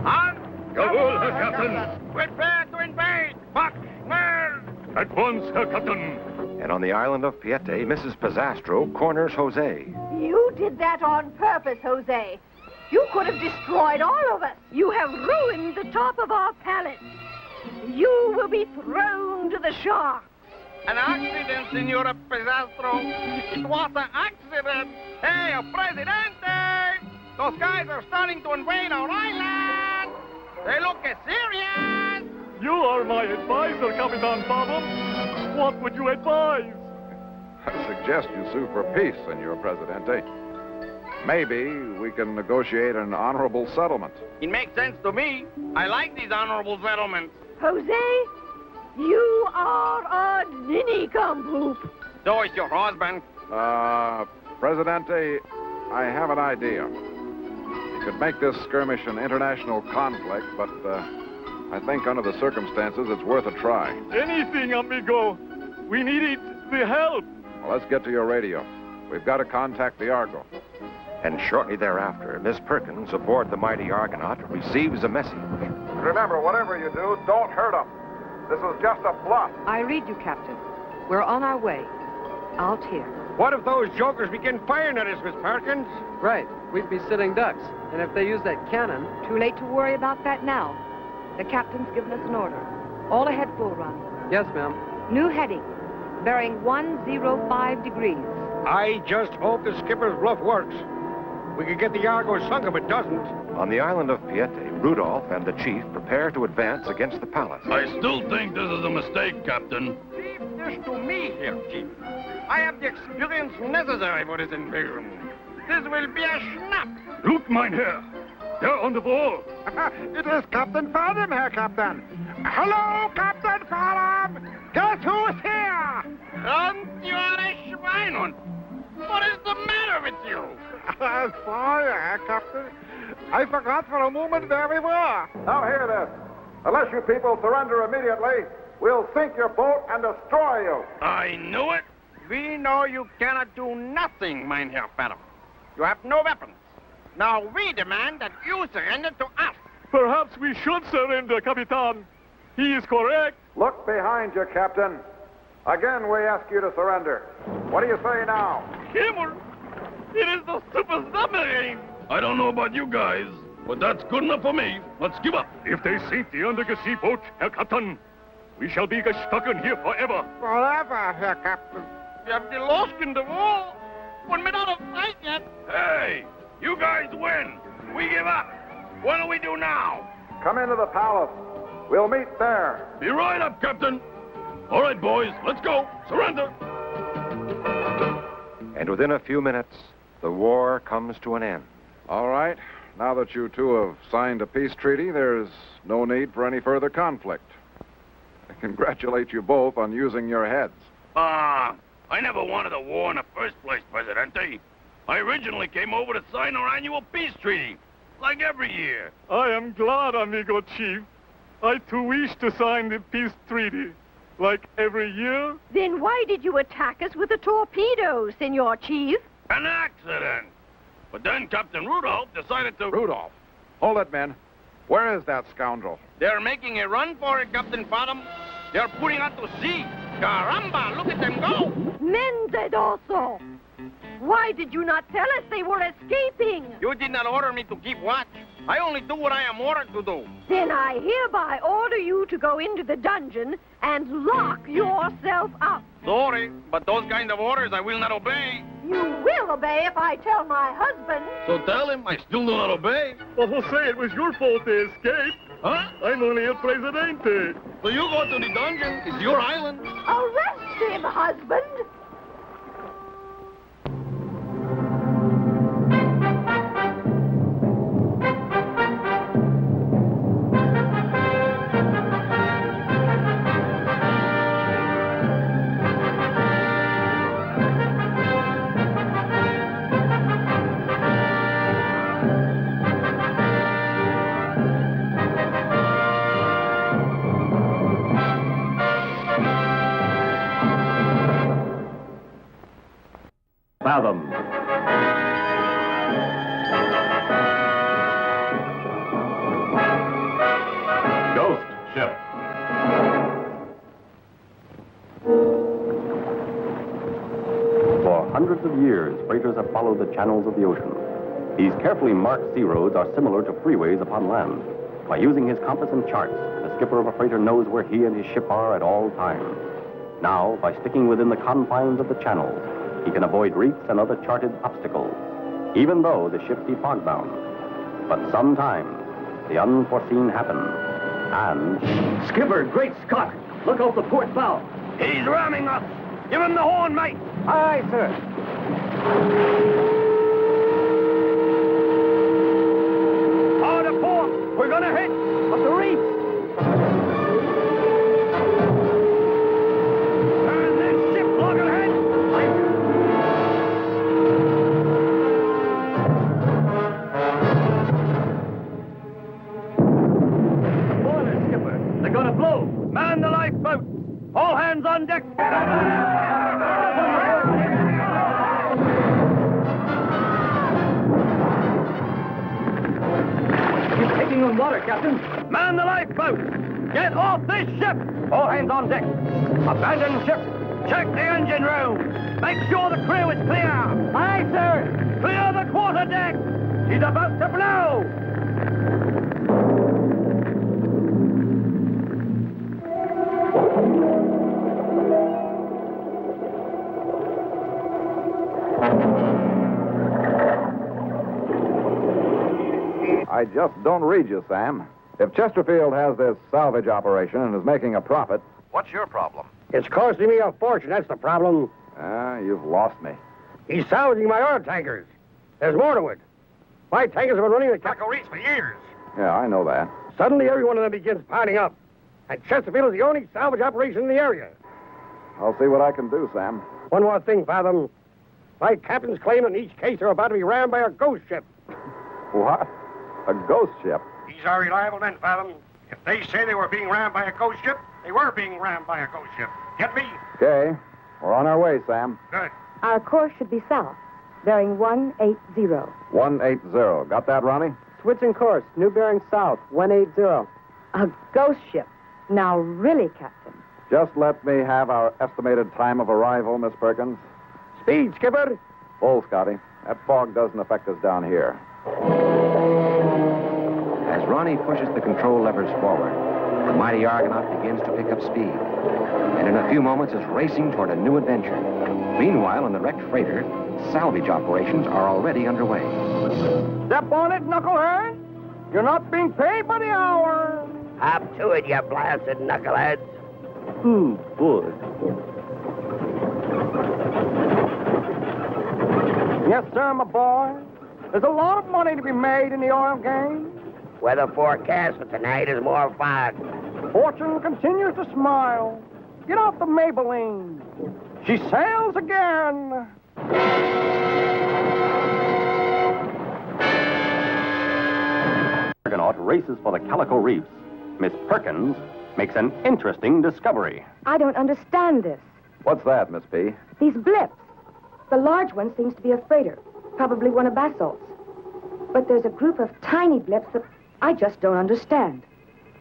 On! Jawohl, Herr Captain. Prepare to invade! Buck, Snare! At once, Herr Captain. And on the island of Piete, Mrs. Pizzastro corners Jose. You did that on purpose, Jose. You could have destroyed all of us. You have ruined the top of our palace. You will be thrown to the sharks. An accident, Senora Pizzastro. It was an accident. Hey, Presidente! Those guys are starting to invade our island. They look serious. You are my advisor, Capitan Fathom. What would you advise? I suggest you sue for peace, Senor Presidente. Maybe we can negotiate an honorable settlement. It makes sense to me. I like these honorable settlements. Jose, you are a ninny-cum-poop. So is your husband. Presidente, I have an idea. You could make this skirmish an international conflict, but I think under the circumstances it's worth a try. Anything, amigo. We needed the help. Well, let's get to your radio. We've got to contact the Argo. And shortly thereafter, Miss Perkins, aboard the mighty Argonaut, receives a message. Remember, whatever you do, don't hurt them. This was just a bluff. I read you, Captain. We're on our way. Out here. What if those jokers begin firing at us, Miss Perkins? Right. We'd be sitting ducks. And if they use that cannon... Too late to worry about that now. The captain's given us an order. All ahead full run. Yes, ma'am. New heading. Bearing 105 degrees. I just hope the skipper's bluff works. We could get the Argo sunk if it doesn't. On the island of Piete, Rudolph and the chief prepare to advance against the palace. I still think this is a mistake, Captain. Leave this to me here, Chief. I have the experience necessary for this invasion. This will be a snap. Look, Mynheer. They're on the wall. It is Captain Fathom, Herr Captain. Hello, Captain Fathom. Guess who's here? Und you are a Schweinhund. What is the matter with you? Sorry, Captain. I forgot for a moment where we were. Now hear this. Unless you people surrender immediately, we'll sink your boat and destroy you. I knew it. We know you cannot do nothing, Mynheer Fathom. You have no weapons. Now we demand that you surrender to us. Perhaps we should surrender, Capitan. He is correct. Look behind you, Captain. Again, we ask you to surrender. What do you say now? Skipper, it is the super submarine. I don't know about you guys, but that's good enough for me. Let's give up. If they sink the undersea boat, Herr Captain, we shall be stuck in here forever. Forever, Herr Captain. We have been lost in the wall. We're not out of sight yet. Hey, you guys win. We give up. What do we do now? Come into the palace. We'll meet there. Be right up, Captain. All right, boys, let's go. Surrender. And within a few minutes, the war comes to an end. All right. Now that you two have signed a peace treaty, there's no need for any further conflict. I congratulate you both on using your heads. I never wanted a war in the first place, Presidente. I originally came over to sign our annual peace treaty, like every year. I am glad, amigo chief. I too wish to sign the peace treaty, like every year. Then why did you attack us with a torpedo, Senor Chief? An accident. But then Captain Rudolph decided to... Rudolph? Hold it, men. Where is that scoundrel? They're making a run for it, Captain Fathom. They're putting out to sea. Caramba, look at them go. Mendedoso! Why did you not tell us they were escaping? You did not order me to keep watch. I only do what I am ordered to do. Then I hereby order you to go into the dungeon and lock yourself up. Sorry, but those kind of orders I will not obey. You will obey if I tell my husband. So tell him I still do not obey. But Jose, it was your fault they escaped. Huh? I'm only El Presidente. So you go to the dungeon. It's your island. Arrest him, husband. Fathom. Ghost Ship. For hundreds of years, freighters have followed the channels of the ocean. These carefully marked sea roads are similar to freeways upon land. By using his compass and charts, the skipper of a freighter knows where he and his ship are at all times. Now, by sticking within the confines of the channels, he can avoid reefs and other charted obstacles, even though the ship be fog-bound. But sometimes, the unforeseen happens, and... Skipper, great Scott! Look out the port bow! He's ramming us! Give him the horn, mate! Aye, sir. Hard to port! We're gonna hit! Up the reef! Turn this ship loggerhead! Boiler, Skipper! They're gonna blow! Man the lifeboat! All hands on deck! He's taking on water, Captain! Man the lifeboat! Get off this ship! All hands on deck! Abandon ship! Check the engine room! Make sure the crew is clear! Aye, sir! Clear the quarter deck! She's about to blow! I just don't read you, Sam. If Chesterfield has this salvage operation and is making a profit... What's your problem? It's costing me a fortune, that's the problem. You've lost me. He's salvaging my oil tankers. There's more to it. My tankers have been running the Taco Reach for years. Yeah, I know that. Suddenly, every one of them begins piling up. And Chesterfield is the only salvage operation in the area. I'll see what I can do, Sam. One more thing, Fathom. My captain's claiming in each case they're about to be rammed by a ghost ship. What? A ghost ship? These are reliable men, Fathom. If they say they were being rammed by a ghost ship, they were being rammed by a ghost ship. Get me? Okay. We're on our way, Sam. Good. Our course should be south, bearing 180. 180. Got that, Ronnie? Switching course. New bearing south. 180. A ghost ship. Now, really, Captain. Just let me have our estimated time of arrival, Miss Perkins. Speed, Skipper. Full, Scotty. That fog doesn't affect us down here. As Ronnie pushes the control levers forward, the mighty Argonaut begins to pick up speed, and in a few moments is racing toward a new adventure. Meanwhile, on the wrecked freighter, salvage operations are already underway. Step on it, knucklehead. You're not being paid by the hour. Up to it, you blasted knuckleheads. Good. Yes, sir, my boy. There's a lot of money to be made in the oil game. Weather forecast for tonight is more fog. Fortune continues to smile. Get off the Maybelline. She sails again. Argonaut races for the Calico Reefs. Miss Perkins makes an interesting discovery. I don't understand this. What's that, Miss P? These blips. The large one seems to be a freighter, probably one of Basalt's. But there's a group of tiny blips that I just don't understand.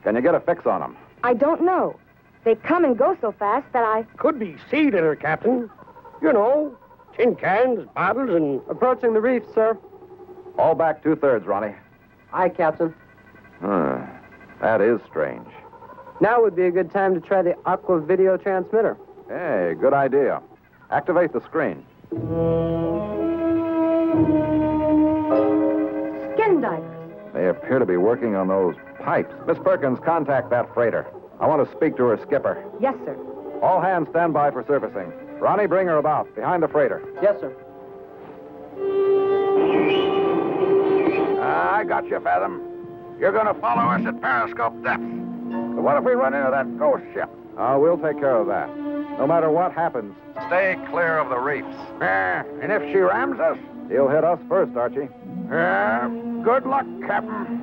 Can you get a fix on them? I don't know. They come and go so fast that I... Could be seed in her, Captain. You know, tin cans, bottles, and... Approaching the reef, sir. All back 2/3, Ronnie. Aye, Captain. That is strange. Now would be a good time to try the aqua video transmitter. Hey, good idea. Activate the screen. Skin divers. They appear to be working on those pipes. Miss Perkins, contact that freighter. I want to speak to her skipper. Yes, sir. All hands stand by for surfacing. Ronnie, bring her about, behind the freighter. Yes, sir. I got you, Fathom. You're going to follow us at periscope depth. But what if we run into that ghost ship? We'll take care of that. No matter what happens. Stay clear of the reefs. And if she rams us? He'll hit us first, Archie. Good luck, Captain.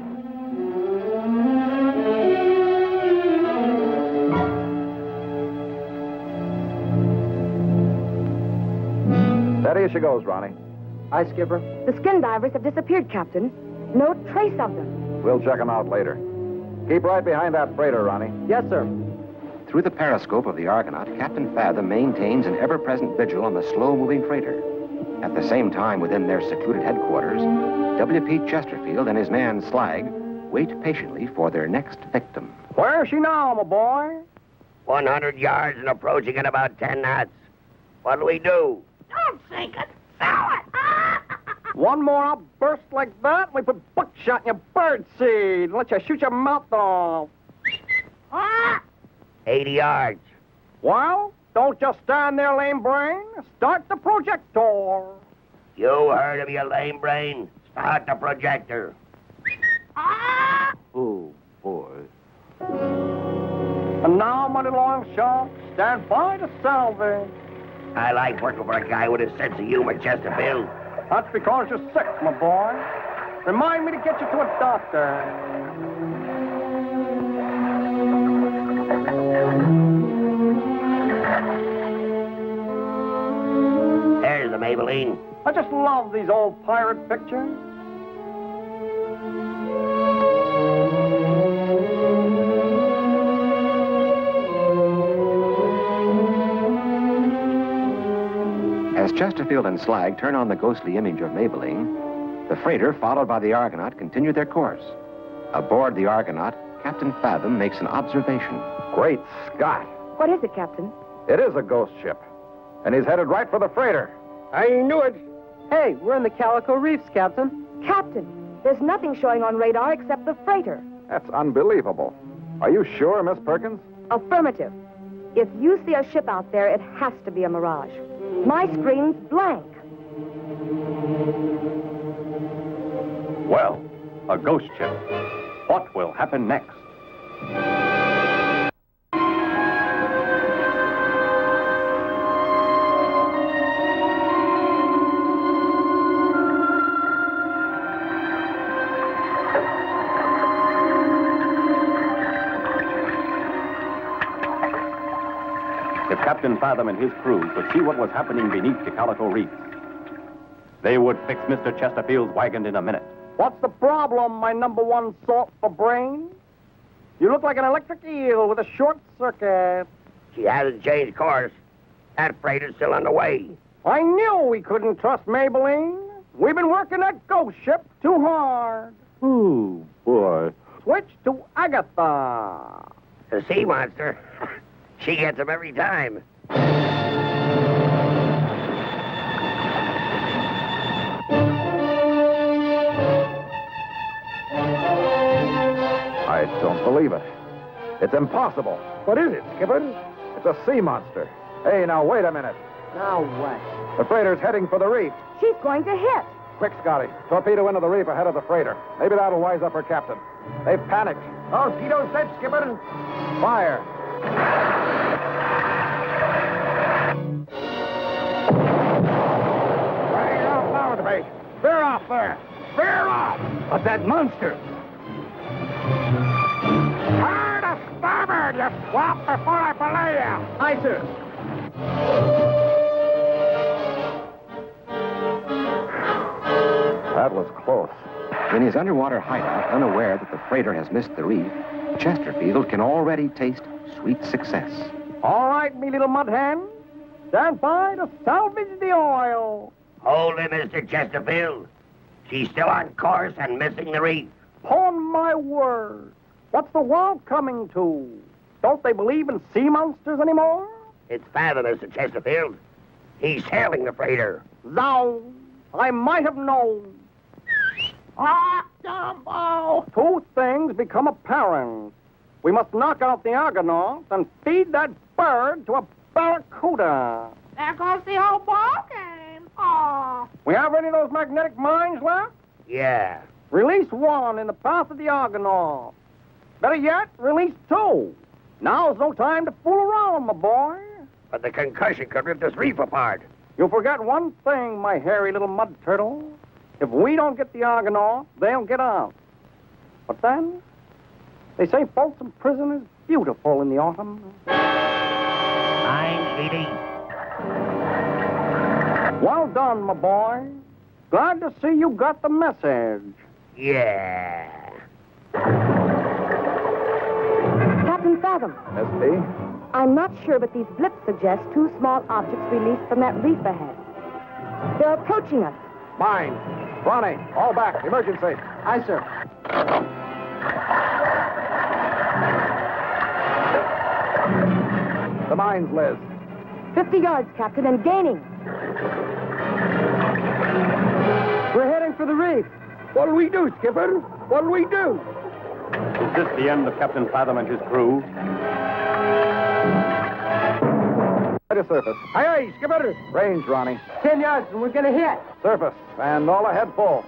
Steady as she goes, Ronnie. Aye, Skipper. The skin divers have disappeared, Captain. No trace of them. We'll check them out later. Keep right behind that freighter, Ronnie. Yes, sir. Through the periscope of the Argonaut, Captain Fathom maintains an ever-present vigil on the slow-moving freighter. At the same time, within their secluded headquarters, W.P. Chesterfield and his man Slag wait patiently for their next victim. Where is she now, my boy? 100 yards and approaching at about 10 knots. What'll we do? Don't sink it. Throw it. One more outburst like that, we put buckshot in your birdseed and let you shoot your mouth off. 80 yards. Well, don't just stand there, lame brain. Start the projector. You heard of your lame brain? Start the projector. Oh, boy. And now, my little oil shark, stand by to salvage. I like working for a guy with a sense of humor, Chesterfield. That's because you're sick, my boy. Remind me to get you to a doctor. There's the Maybelline. I just love these old pirate pictures. As Chesterfield and Slag turn on the ghostly image of Maybelline, the freighter, followed by the Argonaut, continue their course. Aboard the Argonaut, Captain Fathom makes an observation. Great Scott. What is it, Captain? It is a ghost ship. And he's headed right for the freighter. I knew it. Hey, we're in the Calico Reefs, Captain. Captain, there's nothing showing on radar except the freighter. That's unbelievable. Are you sure, Miss Perkins? Affirmative. If you see a ship out there, it has to be a mirage. My screen's blank. Well, a ghost ship. What will happen next? Captain Fathom and his crew could see what was happening beneath the Calico Reefs. They would fix Mr. Chesterfield's wagon in a minute. What's the problem, my number one salt for brains? You look like an electric eel with a short circuit. She hasn't changed course. That freighter's still on the way. I knew we couldn't trust Maybelline. We've been working that ghost ship too hard. Oh, boy. Switch to Agatha. The sea monster. She gets them every time. I don't believe it. It's impossible. What is it, Skipper? It's a sea monster. Hey, now, wait a minute. Now what? The freighter's heading for the reef. She's going to hit. Quick, Scotty. Torpedo into the reef ahead of the freighter. Maybe that'll wise up her captain. They've panicked. Torpedo set, Skipper. Fire. Bang off now, the bait. Veer off there. Veer off. What's that monster? Hard to starboard, you swamp, before I belay you. Aye, sir. That was close. In his underwater hideout, unaware that the freighter has missed the reef, Chesterfield can already taste sweet success. All right, me little mud hen. Stand by to salvage the oil. Hold it, Mr. Chesterfield. She's still on course and missing the reef. Upon my word. What's the world coming to? Don't they believe in sea monsters anymore? It's Fathom, Mr. Chesterfield. He's sailing the freighter. Zounds. I might have known. Ah, Dumbo! Two things become apparent. We must knock out the Argonaut and feed that bird to a barracuda. There goes the old ball game. Oh. We have any of those magnetic mines left? Yeah. Release one in the path of the Argonaut. Better yet, release two. Now's no time to fool around, my boy. But the concussion could rip this reef apart. You'll forget one thing, my hairy little mud turtle. If we don't get the Argonaut, they'll get out. But then, they say Folsom Prison is beautiful in the autumn. 980. Well done, my boy. Glad to see you got the message. Yeah. Captain Fathom, S.P.? I'm not sure, but these blips suggest two small objects released from that reef ahead. They're approaching us. Mine. Ronnie, all back. Emergency. Aye, sir. The mines, Liz. 50 yards, Captain, and gaining. We're heading for the reef. What'll we do, Skipper? What'll we do? Is this the end of Captain Fathom and his crew? Right to surface. Aye, aye, Skipper. Range, Ronnie. 10 yards, and we're gonna hit. Surface. And all ahead full.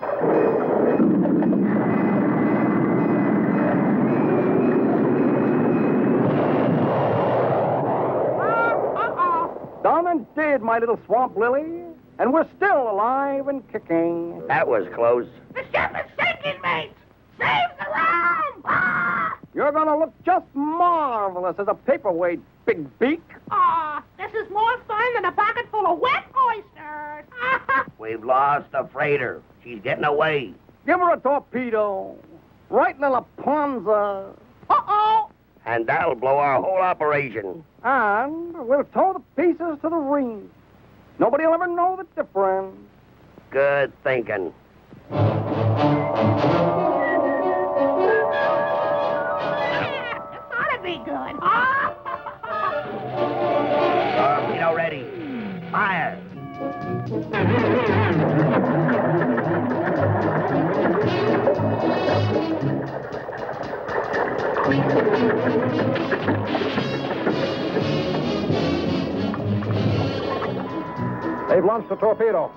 Done and did, my little swamp lily. And we're still alive and kicking. That was close. The ship is sinking, mates. Save the room. Ah! You're gonna look just marvelous as a paperweight, big beak. Ah, this is more fun than a pocket full of wet oysters. We've lost the freighter. She's getting away. Give her a torpedo. Right in the Ponza. Uh-oh. And that'll blow our whole operation. And we'll tow the pieces to the reef. Nobody'll ever know the difference. Good thinking. This ought to be good. Torpedo ready. Fire. They've launched a torpedo.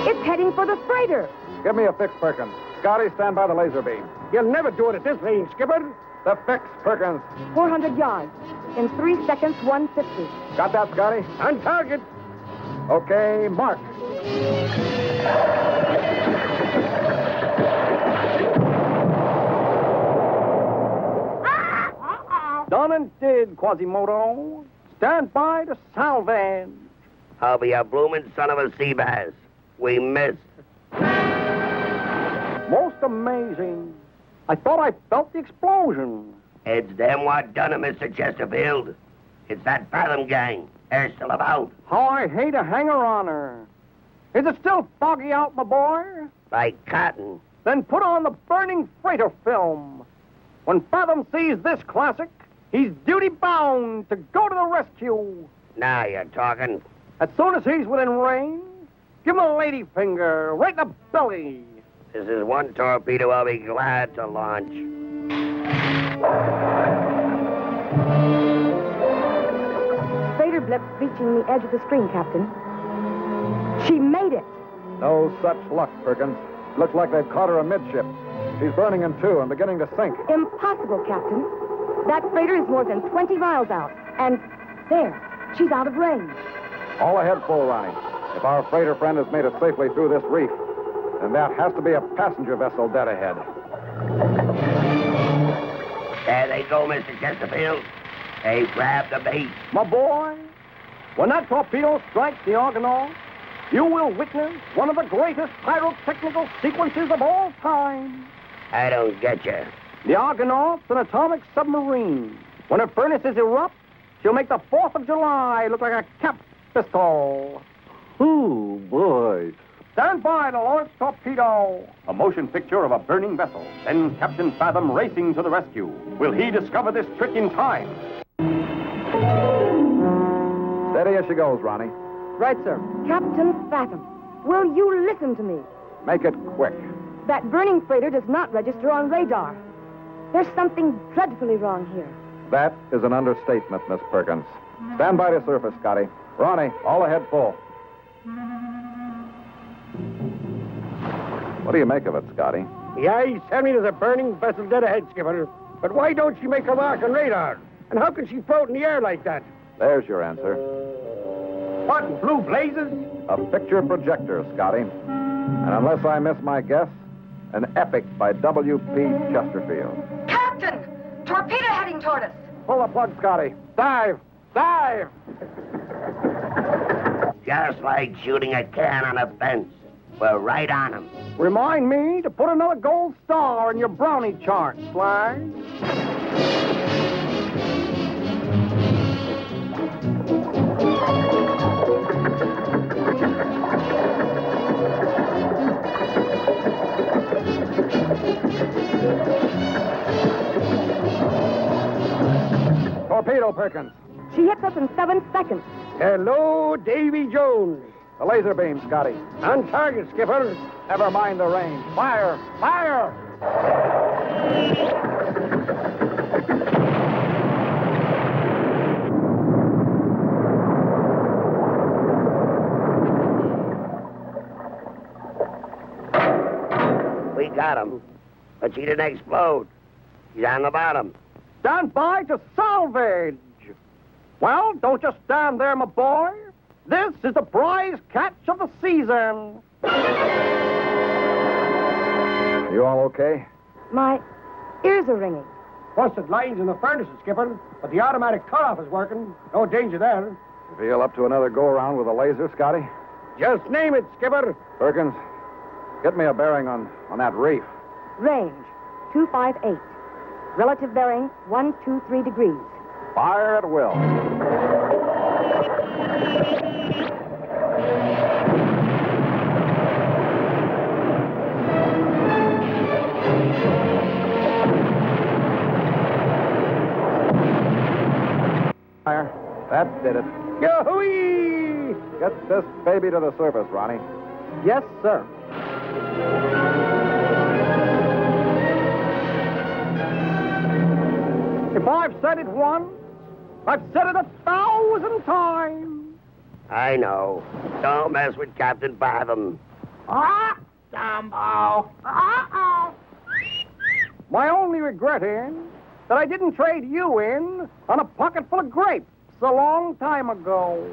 It's heading for the freighter. Give me a fix, Perkins. Scotty, stand by the laser beam. You'll never do it at this range, Skipper. The fix, Perkins. 400 yards. In 3 seconds, 150. Got that, Scotty? On target. Okay, mark. Done and did. did, Quasimodo. Stand by to salvage. I'll be a bloomin' son of a sea bass. We missed. Most amazing. I thought I felt the explosion. It's them what done it, Mr. Chesterfield. It's that Fathom gang. They're still about. How I hate a hanger-oner. Is it still foggy out, my boy? Like cotton. Then put on the burning freighter film. When Fathom sees this classic, he's duty-bound to go to the rescue. Now you're talking. As soon as he's within range, give him a lady finger right in the belly. This is one torpedo I'll be glad to launch. Freighter blip reaching the edge of the screen, Captain. She made it. No such luck, Perkins. Looks like they've caught her amidship. She's burning in two and beginning to sink. Impossible, Captain. That freighter is more than 20 miles out. And there, she's out of range. All ahead full, Ronnie. If our freighter friend has made it safely through this reef, then that has to be a passenger vessel dead ahead. There they go, Mr. Chesterfield. They grabbed the bait. My boy, when that torpedo strikes the Argonaut, you will witness one of the greatest pyrotechnical sequences of all time. I don't get you. The Argonaut's an atomic submarine. When her furnaces erupt, she'll make the 4th of July look like a cap pistol. Ooh, boy. Stand by to launch torpedo. A motion picture of a burning vessel. Then Captain Fathom racing to the rescue. Will he discover this trick in time? Steady as she goes, Ronnie. Right, sir. Captain Fathom, will you listen to me? Make it quick. That burning freighter does not register on radar. There's something dreadfully wrong here. That is an understatement, Miss Perkins. Stand by to surface, Scotty. Ronnie, all ahead full. What do you make of it, Scotty? The eyes tell me there's a burning vessel dead ahead, Skipper. But why don't she make a mark on radar? And how can she float in the air like that? There's your answer. What in blue blazes? A picture projector, Scotty. And unless I miss my guess, an epic by W.P. Chesterfield. Captain! Torpedo heading toward us. Pull the plug, Scotty. Dive! Dive! Just like shooting a can on a fence. We're right on them. Remind me to put another gold star in your brownie chart, Slag. Torpedo, Perkins. She hits us in 7 seconds. Hello, Davy Jones. The laser beam, Scotty. On target, Skipper. Never mind the range. Fire! Fire! We got him. But she didn't explode. She's on the bottom. Stand by to salvage. Well, don't just stand there, my boy. This is the prize catch of the season. You all okay? My ears are ringing. Busted lines in the furnaces, Skipper. But the automatic cutoff is working. No danger there. You feel up to another go-around with a laser, Scotty? Just name it, Skipper. Perkins, get me a bearing on that reef. Range 258. Relative bearing 123 degrees. Fire at will. Fire. That did it. Yoo-hoo-wee! Get this baby to the surface, Ronnie. Yes, sir. If I've said it once, I've said it 1,000 times. I know. Don't mess with Captain Fathom. Ah, Dumbo. Uh-oh. My only regret is that I didn't trade you in on a pocket full of grapes a long time ago.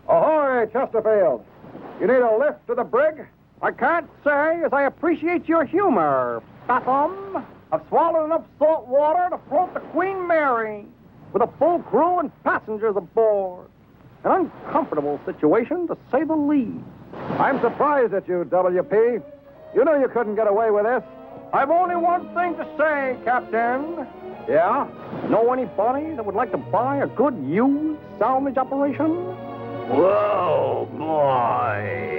Ahoy, Chesterfield. You need a lift to the brig? I can't say as I appreciate your humor, Fathom. I've swallowed enough salt water to float the Queen Mary. with a full crew and passengers aboard. An uncomfortable situation, to say the least. I'm surprised at you, WP. You know you couldn't get away with this. I've only one thing to say, Captain. Yeah? Know anybody that would like to buy a good used salvage operation? Whoa, boy.